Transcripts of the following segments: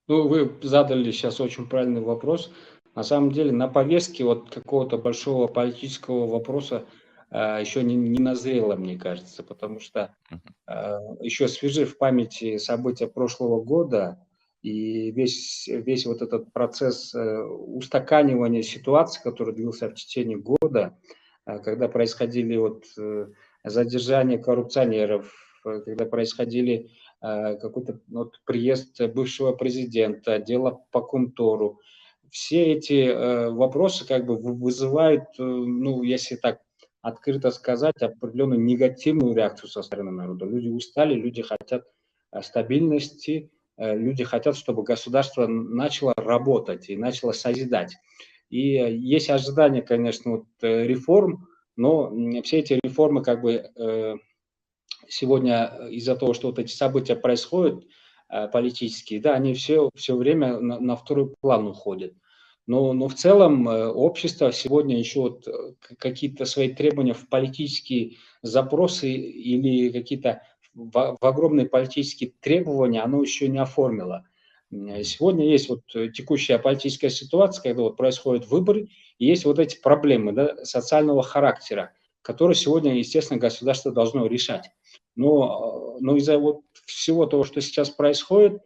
Ну, вы задали сейчас очень правильный вопрос. На самом деле на повестке вот какого-то большого политического вопроса еще не назрело, мне кажется, потому что Мгм. еще свежи в памяти события прошлого года и весь вот этот процесс устаканивания ситуации, который длился в течение года, когда происходили вот задержания коррупционеров, когда происходили какой-то вот приезд бывшего президента, дело по Кумтору. Все эти вопросы как бы вызывают, ну, если так открыто сказать, определенную негативную реакцию со стороны народа. Люди устали, люди хотят стабильности, люди хотят, чтобы государство начало работать и начало созидать. И есть ожидания, конечно, вот, реформ, но все эти реформы как бы сегодня из-за того, что вот эти события происходят политические, да, они все время на второй план уходят. Но в целом общество сегодня еще вот какие-то свои требования в политические запросы или какие-то в огромные политические требования оно еще не оформило. Мгм. Сегодня есть вот текущая политическая ситуация, когда вот происходят выборы, и есть вот эти проблемы, да, социального характера, которые сегодня, естественно, государство должно решать. Но из-за вот всего того, что сейчас происходит,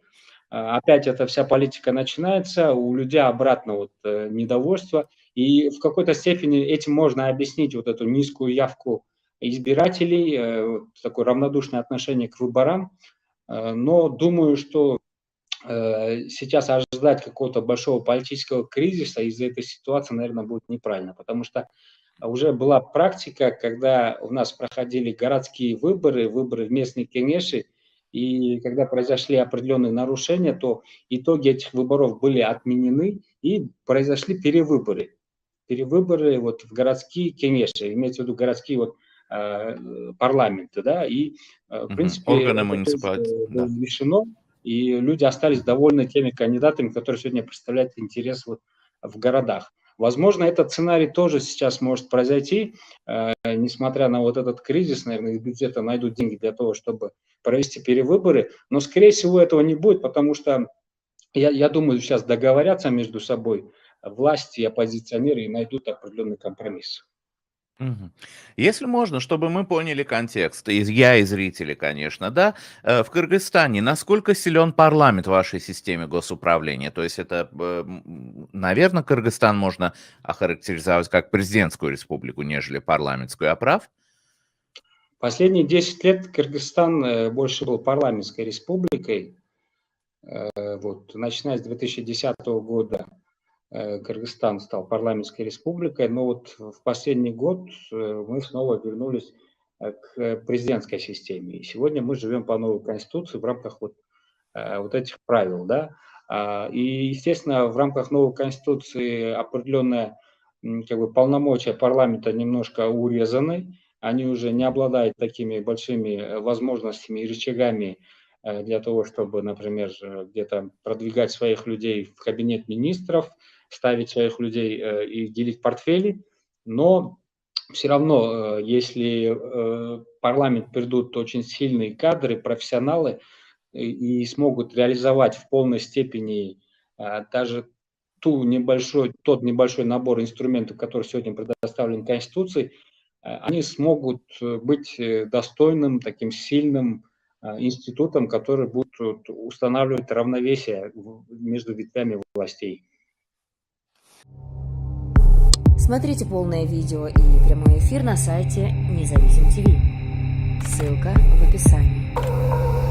опять эта вся политика начинается, у людей обратно вот недовольство. И в какой-то степени этим можно объяснить вот эту низкую явку избирателей, вот такое равнодушное отношение к выборам. Но думаю, что сейчас ожидать какого-то большого политического кризиса из-за этой ситуации, наверное, будет неправильно, потому что уже была практика, когда у нас проходили городские выборы, выборы в местные кеңеши, и когда произошли определенные нарушения, то итоги этих выборов были отменены и произошли перевыборы. Перевыборы вот в городские кеңеши, имеется в виду городские вот парламенты, да, и в Мгм. принципе Органы это тоже муниципалитета, было да. решено, и люди остались довольны теми кандидатами, которые сегодня представляют интерес вот в городах. Возможно, этот сценарий тоже сейчас может произойти, несмотря на вот этот кризис, наверное, из бюджета найдут деньги для того, чтобы провести перевыборы, но, скорее всего, этого не будет, потому что, я думаю, сейчас договорятся между собой власти и оппозиционеры и найдут определенный компромисс. Мгм. Если можно, чтобы мы поняли контекст, я и зрители, конечно, да, в Кыргызстане насколько силен парламент в вашей системе госуправления? То есть это, наверное, Кыргызстан можно охарактеризовать как президентскую республику, нежели парламентскую. Я прав? Последние 10 лет Кыргызстан больше был парламентской республикой. Вот, начиная с 2010 года Кыргызстан стал парламентской республикой, но вот в последний год мы снова вернулись к президентской системе. И сегодня мы живем по новой конституции в рамках вот этих правил, да. И, естественно, в рамках новой конституции определенная как бы полномочия парламента немножко урезаны, они уже не обладают такими большими возможностями и рычагами для того, чтобы, например, где-то продвигать своих людей в кабинет министров, ставить своих людей и делить портфели. Но все равно, если парламент придут очень сильные кадры, профессионалы, и смогут реализовать в полной степени даже тот небольшой набор инструментов, который сегодня предоставлен Конституцией, они смогут быть достойным, таким сильным институтом, который будет вот устанавливать равновесие между ветвями властей. Смотрите полное видео и прямой эфир на сайте Независим ТВ. Ссылка в описании.